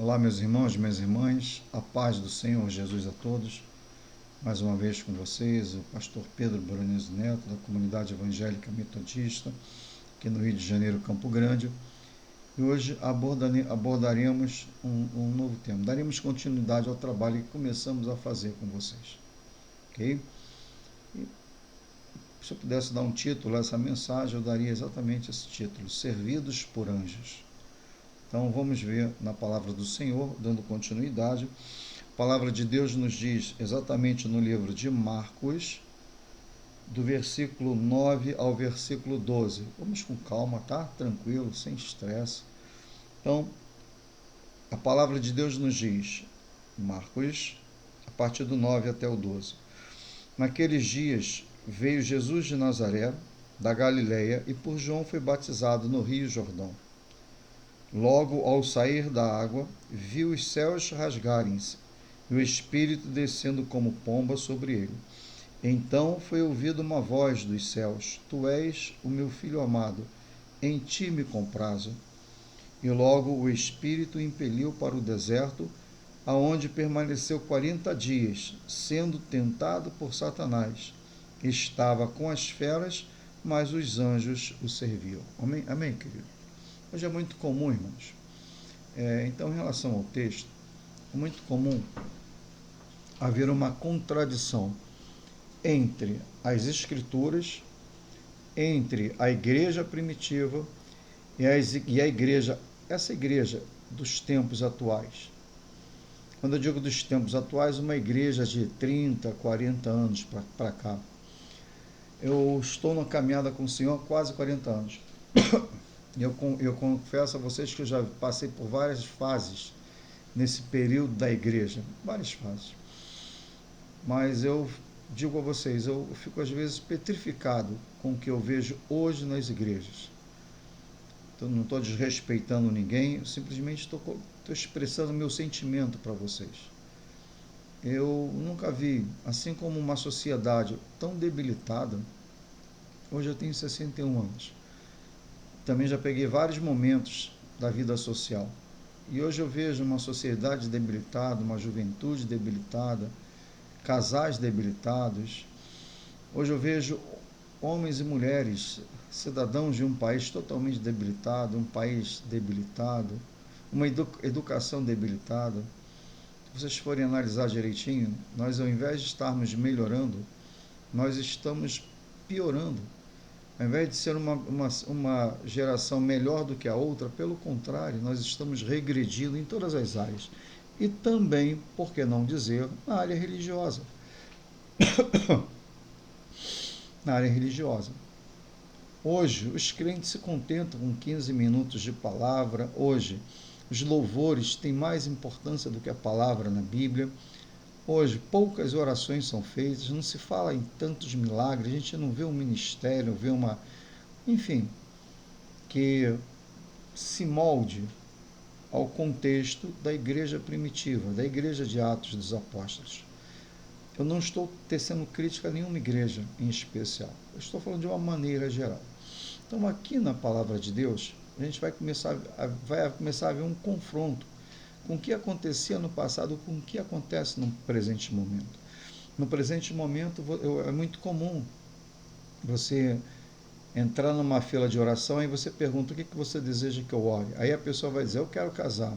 Olá, meus irmãos, minhas irmãs, a paz do Senhor Jesus a todos. Mais uma vez com vocês, o pastor Pedro Brunizo Neto, da Comunidade Evangélica Metodista, aqui no Rio de Janeiro, Campo Grande. E hoje abordaremos um novo tema. Daremos continuidade ao trabalho que começamos a fazer com vocês. Ok? E se eu pudesse dar um título a essa mensagem, eu daria exatamente esse título: Servidos por Anjos. Então vamos ver na palavra do Senhor, dando continuidade. A palavra de Deus nos diz exatamente no livro de Marcos, do versículo 9 ao versículo 12. Vamos com calma, tá? Tranquilo, sem estresse. Então, a palavra de Deus nos diz, Marcos, a partir do 9 até o 12. Naqueles dias veio Jesus de Nazaré, da Galileia, e por João foi batizado no Rio Jordão. Logo, ao sair da água, viu os céus rasgarem-se e o Espírito descendo como pomba sobre ele. Então foi ouvida uma voz dos céus: Tu és o meu Filho amado, em ti me comprazo. E logo o Espírito o impeliu para o deserto, aonde permaneceu 40 dias, sendo tentado por Satanás. Estava com as feras, mas os anjos o serviam. Amém, amém, querido? Hoje é muito comum, irmãos. Então, em relação ao texto, é muito comum haver uma contradição entre as escrituras, entre a igreja primitiva e a igreja, essa igreja dos tempos atuais. Quando eu digo dos tempos atuais, uma igreja de 30, 40 anos para cá. Eu estou na caminhada com o Senhor há quase 40 anos. Eu confesso a vocês que eu já passei por várias fases nesse período da igreja, várias fases. Mas eu digo a vocês, eu fico às vezes petrificado com o que eu vejo hoje nas igrejas. Então, não estou desrespeitando ninguém, eu simplesmente estou expressando meu sentimento para vocês. Eu nunca vi, assim como uma sociedade tão debilitada. Hoje eu tenho 61 anos. Também já peguei vários momentos da vida social. E hoje eu vejo uma sociedade debilitada, uma juventude debilitada, casais debilitados. Hoje eu vejo homens e mulheres, cidadãos de um país totalmente debilitado, um país debilitado, uma educação debilitada. Se vocês forem analisar direitinho, nós, ao invés de estarmos melhorando, nós estamos piorando. Ao invés de ser uma geração melhor do que a outra, pelo contrário, nós estamos regredindo em todas as áreas. E também, por que não dizer, na área religiosa. Na área religiosa. Hoje, os crentes se contentam com 15 minutos de palavra. Hoje, os louvores têm mais importância do que a palavra na Bíblia. Hoje, poucas orações são feitas, não se fala em tantos milagres, a gente não vê um ministério, vê uma... Enfim, que se molde ao contexto da igreja primitiva, da igreja de Atos dos Apóstolos. Eu não estou tecendo crítica a nenhuma igreja em especial, eu estou falando de uma maneira geral. Então, aqui na palavra de Deus, a gente vai começar a ver um confronto com o que acontecia no passado, com o que acontece no presente momento. No presente momento, é muito comum você entrar numa fila de oração e você pergunta: o que você deseja que eu ore? Aí a pessoa vai dizer: eu quero casar,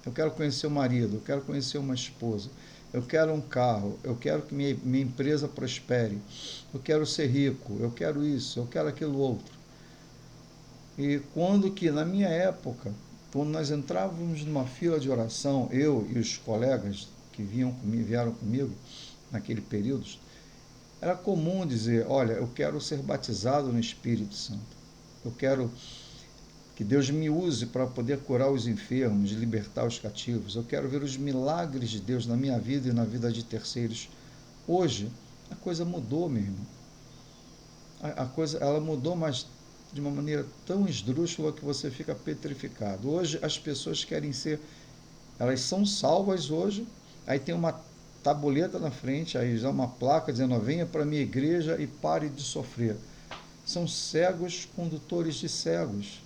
eu quero conhecer o marido, eu quero conhecer uma esposa, eu quero um carro, eu quero que minha empresa prospere, eu quero ser rico, eu quero isso, eu quero aquilo outro. E quando que, na minha época, quando nós entrávamos numa fila de oração, eu e os colegas que vieram comigo naquele período, era comum dizer: olha, eu quero ser batizado no Espírito Santo, eu quero que Deus me use para poder curar os enfermos, libertar os cativos, eu quero ver os milagres de Deus na minha vida e na vida de terceiros. Hoje, a coisa mudou, meu irmão. A coisa, ela mudou, mas de uma maneira tão esdrúxula que você fica petrificado. Hoje as pessoas querem ser, elas são salvas hoje, aí tem uma tabuleta na frente, aí já uma placa dizendo: venha para a minha igreja e pare de sofrer. São cegos condutores de cegos.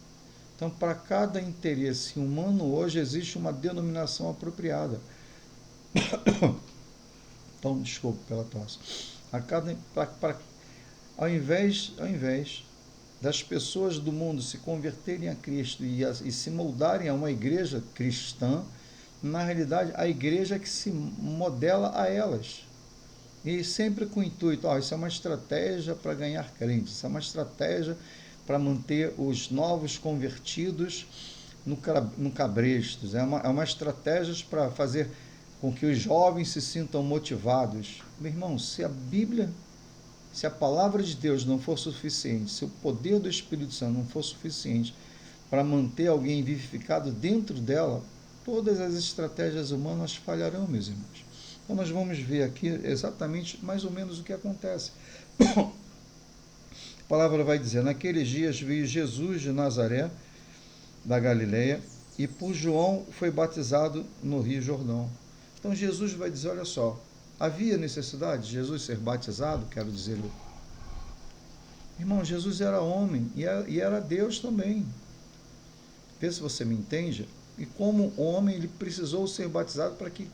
Então, para cada interesse humano, hoje existe uma denominação apropriada. Então, desculpe pela tosse. Ao invés das pessoas do mundo se converterem a Cristo e se moldarem a uma igreja cristã, na realidade, a igreja é que se modela a elas. E sempre com o intuito, isso é uma estratégia para ganhar crentes, isso é uma estratégia para manter os novos convertidos no cabrestos, é uma estratégia para fazer com que os jovens se sintam motivados. Meu irmão, se a palavra de Deus não for suficiente, se o poder do Espírito Santo não for suficiente para manter alguém vivificado dentro dela, todas as estratégias humanas falharão, meus irmãos. Então nós vamos ver aqui exatamente mais ou menos o que acontece. A palavra vai dizer, naqueles dias veio Jesus de Nazaré, da Galileia, e por João foi batizado no Rio Jordão. Então Jesus vai dizer, olha só, havia necessidade de Jesus ser batizado, quero dizer. Irmão, Jesus era homem e era Deus também. Vê se você me entende. E como homem, ele precisou ser batizado para que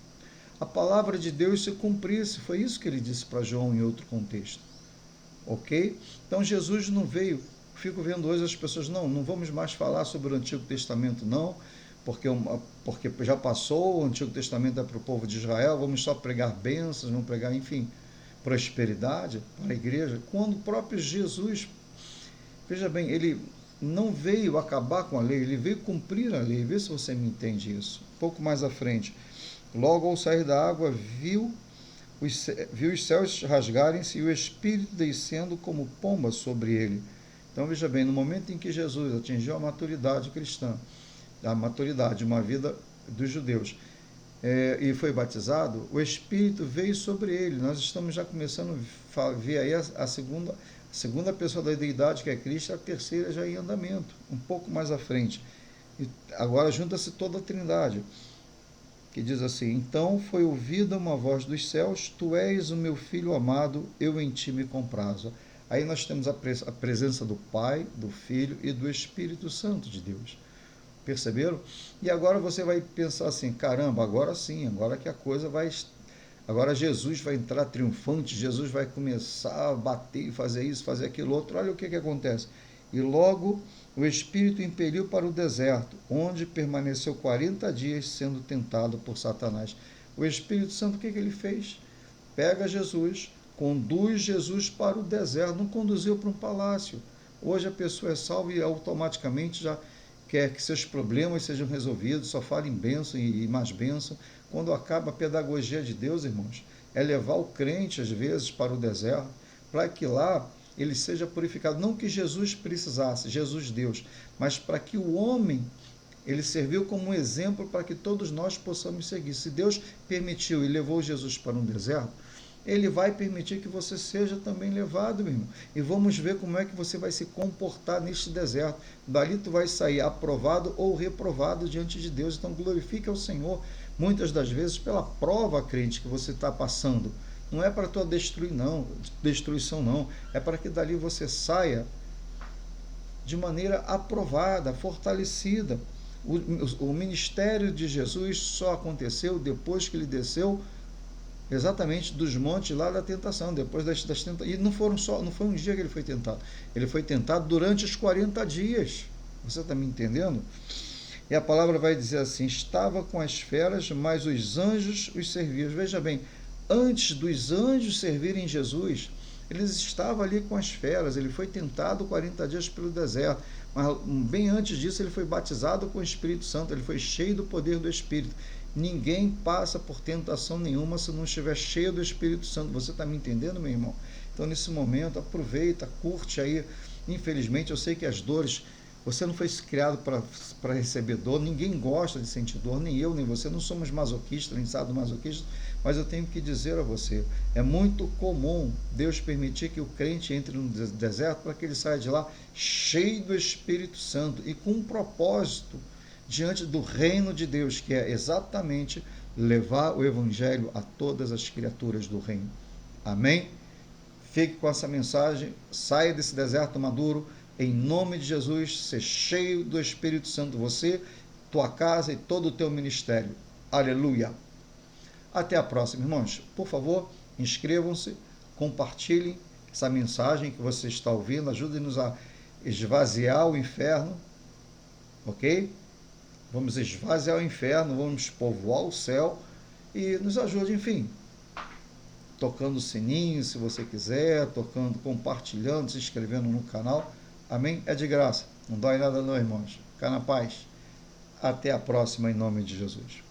a palavra de Deus se cumprisse. Foi isso que ele disse para João em outro contexto. Ok? Então Jesus não veio. Fico vendo hoje as pessoas, não vamos mais falar sobre o Antigo Testamento, não, porque já passou, o Antigo Testamento é para o povo de Israel, vamos só pregar bênçãos, vamos pregar, enfim, prosperidade para a igreja, quando o próprio Jesus, veja bem, ele não veio acabar com a lei, ele veio cumprir a lei. Vê se você me entende isso. Um pouco mais à frente, logo ao sair da água, viu os céus rasgarem-se e o Espírito descendo como pomba sobre ele. Então veja bem, no momento em que Jesus atingiu a maturidade cristã, a maturidade, uma vida dos judeus, e foi batizado, o Espírito veio sobre ele. Nós estamos já começando a ver aí a segunda pessoa da deidade, que é Cristo, a terceira já em andamento, um pouco mais à frente. E agora junta-se toda a Trindade, que diz assim, então foi ouvida uma voz dos céus, tu és o meu filho amado, eu em ti me comprazo. Aí nós temos a presença do Pai, do Filho e do Espírito Santo de Deus. Perceberam? E agora você vai pensar assim, caramba, agora sim, agora que a coisa vai... Agora Jesus vai entrar triunfante, Jesus vai começar a bater e fazer isso, fazer aquilo outro. Olha o que acontece. E logo o Espírito impeliu para o deserto, onde permaneceu 40 dias sendo tentado por Satanás. O Espírito Santo, o que ele fez? Pega Jesus, conduz Jesus para o deserto, não conduziu para um palácio. Hoje a pessoa é salva e automaticamente já quer que seus problemas sejam resolvidos, só fala em bênção e mais bênção. Quando acaba a pedagogia de Deus, irmãos, é levar o crente, às vezes, para o deserto, para que lá ele seja purificado. Não que Jesus precisasse, Jesus Deus, mas para que o homem, ele serviu como um exemplo para que todos nós possamos seguir. Se Deus permitiu e levou Jesus para um deserto, ele vai permitir que você seja também levado, meu irmão. E vamos ver como é que você vai se comportar neste deserto. Dali tu vai sair aprovado ou reprovado diante de Deus. Então glorifique ao Senhor, muitas das vezes, pela prova, crente, que você está passando. Não é para a tua destruição, não. É para que dali você saia de maneira aprovada, fortalecida. O ministério de Jesus só aconteceu depois que ele desceu exatamente dos montes lá da tentação, depois das tentações. E não foi um dia que ele foi tentado. Ele foi tentado durante os 40 dias. Você está me entendendo? E a palavra vai dizer assim, estava com as feras, mas os anjos os serviam. Veja bem, antes dos anjos servirem Jesus, eles estavam ali com as feras. Ele foi tentado 40 dias pelo deserto, mas bem antes disso ele foi batizado com o Espírito Santo, ele foi cheio do poder do Espírito. Ninguém passa por tentação nenhuma se não estiver cheio do Espírito Santo. Você está me entendendo, meu irmão? Então, nesse momento, aproveita, curte aí. Infelizmente, eu sei que as dores... Você não foi criado para receber dor. Ninguém gosta de sentir dor, nem eu, nem você. Não somos masoquistas, nem sadomasoquistas. Mas eu tenho que dizer a você, é muito comum Deus permitir que o crente entre no deserto para que ele saia de lá cheio do Espírito Santo e com um propósito diante do reino de Deus, que é exatamente levar o Evangelho a todas as criaturas do reino. Amém? Fique com essa mensagem, saia desse deserto maduro, Em nome de Jesus, ser cheio do Espírito Santo, você, tua casa e todo o teu ministério. Aleluia. Até a próxima, irmãos. Por favor, inscrevam-se, compartilhem essa mensagem que você está ouvindo, ajudem-nos a esvaziar o inferno, ok? Vamos esvaziar o inferno, vamos povoar o céu e nos ajude, enfim, tocando o sininho, se você quiser, tocando, compartilhando, se inscrevendo no canal. Amém? É de graça. Não dói nada não, irmãos. Fica na paz. Até a próxima, em nome de Jesus.